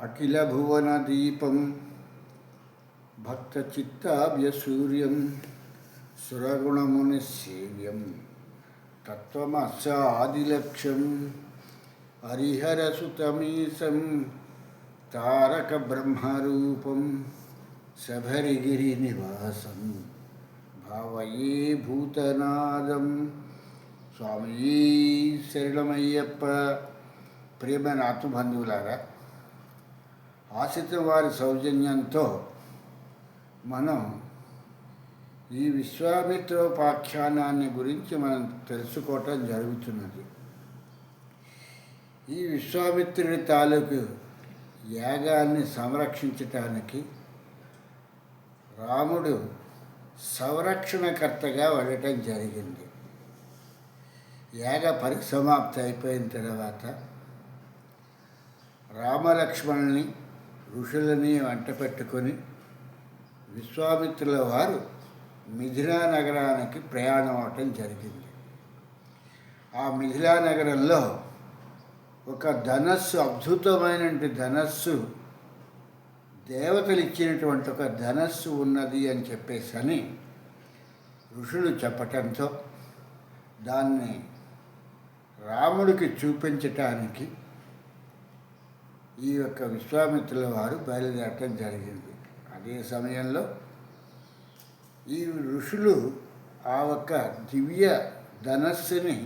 అఖిల భువన దీపం భక్త చిత్తాభ్యసూర్యం సురగుణముని సేవ్యం తత్వమస్యాదిలక్ష్యం హరిహరసుతమీశం తారక బ్రహ్మరూపం శబరిగిరి నివాసం భావయే భూతనాదం. స్వామి శరణమయ్యప్ప. ప్రియమైన ఆత్మబంధువులారా, ఆశ్రిత వారి సౌజన్యంతో మనం ఈ విశ్వామిత్రోపాఖ్యానాన్ని గురించి మనం తెలుసుకోవటం జరుగుతున్నది. ఈ విశ్వామిత్రుడి తాలూకు యాగాన్ని సంరక్షించటానికి రాముడు సంరక్షణకర్తగా వెళ్ళటం జరిగింది. యాగ పరిసమాప్తి అయిపోయిన తర్వాత రామలక్ష్మణుని ఋషులని వంట పెట్టుకొని విశ్వామిత్రుల వారు మిథిలా నగరానికి ప్రయాణం అవటం జరిగింది. ఆ మిథిలా నగరంలో ఒక ధనస్సు, అద్భుతమైనటువంటి ధనస్సు, దేవతలు ఇచ్చినటువంటి ఒక ధనస్సు ఉన్నది అని చెప్పేసి ఋషులు చెప్పటంతో దాన్ని రాముడికి చూపించటానికి ఈ యొక్క విశ్వామిత్రుల వారు బయలుదేరటం జరిగింది. అదే సమయంలో ఈ ఋషులు ఆ ఒక్క దివ్య ధనస్సుని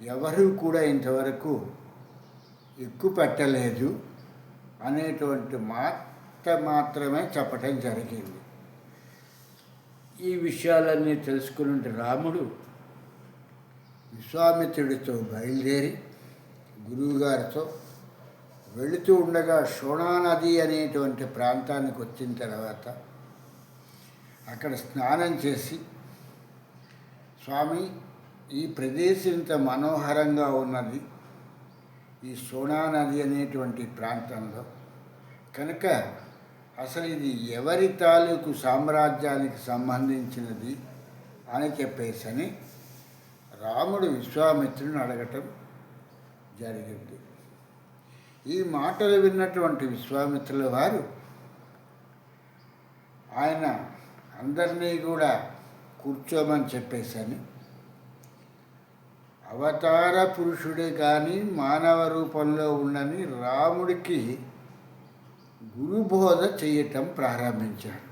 ఎవరూ కూడా ఇంతవరకు ఎక్కుపెట్టలేదు అనేటువంటి మాట మాత్రమే చెప్పటం జరిగింది. ఈ విషయాలన్నీ తెలుసుకున్న రాముడు విశ్వామిత్రుడితో బయలుదేరి గురువుగారితో వెళుతూ ఉండగా శోణానది అనేటువంటి ప్రాంతానికి వచ్చిన తర్వాత అక్కడ స్నానం చేసి, స్వామి, ఈ ప్రదేశం ఇంత మనోహరంగా ఉన్నది ఈ శోణానది అనేటువంటి ప్రాంతంలో, కనుక అసలు ఇది ఎవరి తాలూకు సామ్రాజ్యానికి సంబంధించినది అని చెప్పేసి రాముడు విశ్వామిత్రుని అడగటం జరిగింది. ఈ మాటలు విన్నటువంటి విశ్వామిత్రుల వారు ఆయన అందరినీ కూడా కూర్చోమని చెప్పేసి అవతార పురుషుడే కానీ మానవ రూపంలో ఉండని రాముడికి గురుబోధ చేయటం ప్రారంభించాడు.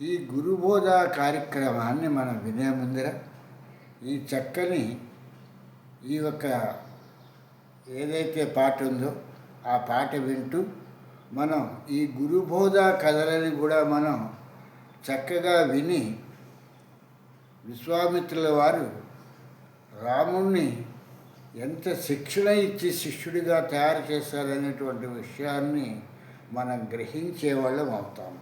ఈ గురుబోధ కార్యక్రమాన్ని మనం వినే ముందర ఈ చక్కని ఈ యొక్క ఏదైతే పాట ఉందో ఆ పాట వింటూ మనం ఈ గురుబోధ కథలని కూడా మనం చక్కగా విని విశ్వామిత్రుల వారు రాముణ్ణి ఎంత శిక్షణ ఇచ్చి శిష్యుడిగా తయారు చేశారనేటువంటి విషయాన్ని మనం గ్రహించేవాళ్ళం అవుతాము.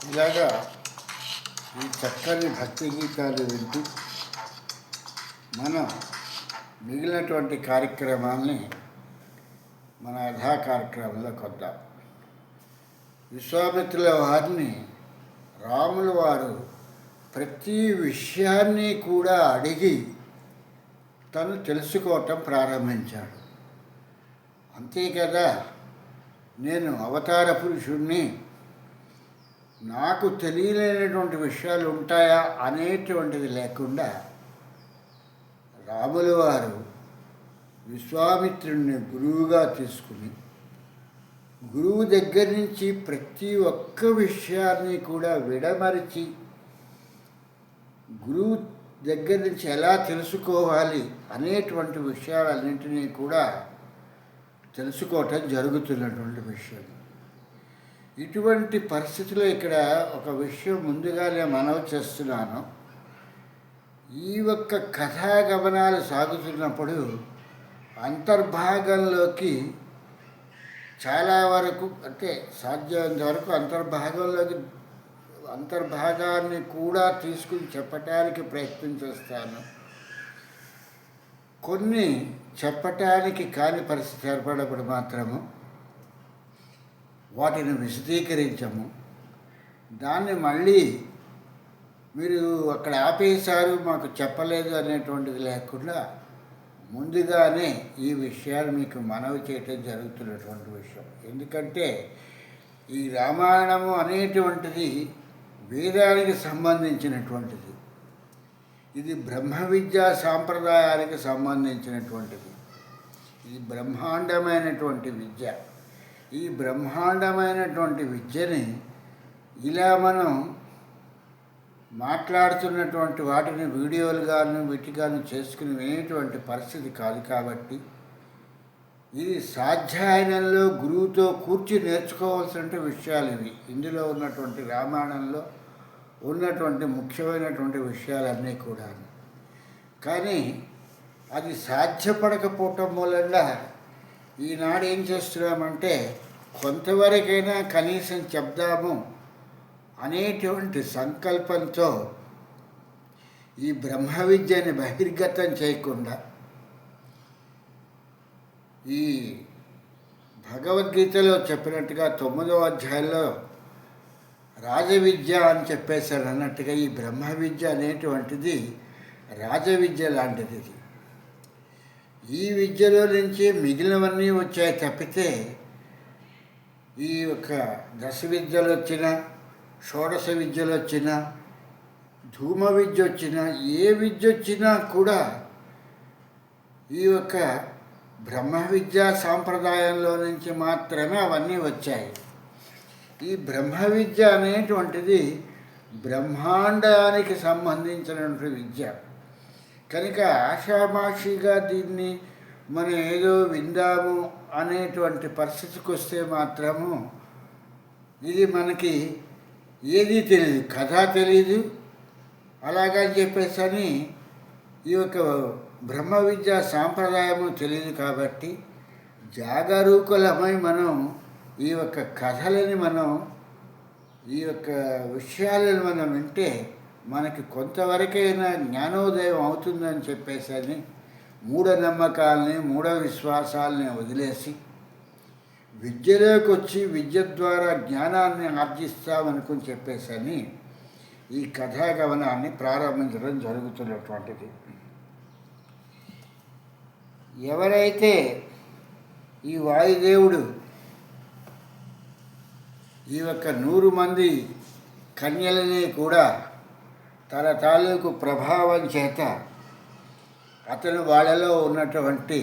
ఇలాగా ఈ చక్కని భక్తి గీతాలు వింటూ మనం మిగిలినటువంటి కార్యక్రమాల్ని మన యథా కార్యక్రమంలోకి వద్దాం. విశ్వామిత్రుల వారిని రాముల వారు ప్రతి విషయాన్ని కూడా అడిగి తను తెలుసుకోవటం ప్రారంభించాడు. అంతే కదా, నేను అవతార పురుషుణ్ణి, నాకు తెలియలేనటువంటి విషయాలు ఉంటాయా అనేటువంటిది లేకుండా రాముల వారు విశ్వామిత్రుడిని గురువుగా తీసుకుని గురువు దగ్గర నుంచి ప్రతి ఒక్క విషయాన్ని కూడా విడమరిచి గురువు దగ్గర నుంచి ఎలా తెలుసుకోవాలి అనేటువంటి విషయాలన్నింటినీ కూడా తెలుసుకోవటం జరుగుతున్నటువంటి విషయం. ఇటువంటి పరిస్థితిలో ఇక్కడ ఒక విషయం ముందుగానే మనవి చేస్తున్నాను. ఈ ఒక్క కథాగమనాలు సాగుతున్నప్పుడు అంతర్భాగంలోకి చాలా వరకు, అంటే సాధ్యమైనంత వరకు అంతర్భాగాన్ని కూడా తీసుకుని చెప్పటానికి ప్రయత్నం చేస్తాను. కొన్ని చెప్పటానికి కాని పరిస్థితి ఏర్పడినప్పుడు మాత్రము వాటిని విశదీకరించము. దాన్ని మళ్ళీ మీరు అక్కడ ఆపేశారు, మాకు చెప్పలేదు అనేటువంటిది లేకుండా ముందుగానే ఈ విషయాలు మీకు మనవి చేయటం జరుగుతున్నటువంటి విషయం. ఎందుకంటే ఈ రామాయణము అనేటువంటిది వేదానికి సంబంధించినటువంటిది. ఇది బ్రహ్మ విద్యా సాంప్రదాయానికి సంబంధించినటువంటిది. ఇది బ్రహ్మాండమైనటువంటి విద్య. ఈ బ్రహ్మాండమైనటువంటి విద్యని ఇలా మనం మాట్లాడుతున్నటువంటి వాటిని వీడియోలుగాను వీటిగాను చేసుకుని వినేటువంటి పరిస్థితి కాదు. కాబట్టి ఇది సాధ్యాయనంలో గురువుతో కూర్చి నేర్చుకోవాల్సిన విషయాలు ఇవి. ఇందులో ఉన్నటువంటి రామాయణంలో ఉన్నటువంటి ముఖ్యమైనటువంటి విషయాలన్నీ కూడా. కానీ అది సాధ్యపడకపోవటం మూలంగా ఈనాడు ఏం చేస్తున్నామంటే కొంతవరకైనా కనీసం చెప్దాము అనేటువంటి సంకల్పంతో ఈ బ్రహ్మ విద్యని బహిర్గతం చేయకుండా ఈ భగవద్గీతలో చెప్పినట్టుగా 9వ అధ్యాయంలో రాజవిద్య అని చెప్పేశారు అన్నట్టుగా ఈ బ్రహ్మ విద్య అనేటువంటిది రాజవిద్య లాంటిది. ఈ విద్యలో నుంచి మిగిలినవన్నీ వచ్చాయి తప్పితే ఈ యొక్క దశ విద్యలు వచ్చినా, షోడశ విద్యలు వచ్చినా, ధూమ విద్య వచ్చినా, ఏ విద్య వచ్చినా కూడా ఈ యొక్క బ్రహ్మ విద్యా సాంప్రదాయంలో నుంచి మాత్రమే అవన్నీ వచ్చాయి. ఈ బ్రహ్మ విద్య అనేటువంటిది బ్రహ్మాండానికి సంబంధించినటువంటి విద్య కనుక ఆషామాషిగా దీన్ని మనం ఏదో విందాము అనేటువంటి పరిస్థితికి వస్తే మాత్రము ఇది మనకి ఏదీ తెలియదు, కథ తెలియదు. అలాగని చెప్పేసి అని ఈ యొక్క బ్రహ్మ విద్యా సాంప్రదాయము తెలియదు. కాబట్టి జాగరూకులమై మనం ఈ యొక్క కథలని ఈ యొక్క విషయాలను మనం వింటే మనకి కొంతవరకైనా జ్ఞానోదయం అవుతుందని చెప్పేసి అని మూఢనమ్మకాలని, మూఢ విశ్వాసాలని వదిలేసి విద్యలోకి వచ్చి విద్య ద్వారా జ్ఞానాన్ని ఆర్జిస్తామనుకుని చెప్పేసి అని ఈ కథాగమనాన్ని ప్రారంభించడం జరుగుతున్నటువంటిది. ఎవరైతే ఈ వాయుదేవుడు ఈ యొక్క 100 మంది కన్యలని కూడా తన తాలూకు ప్రభావం చేత అతను వాళ్ళలో ఉన్నటువంటి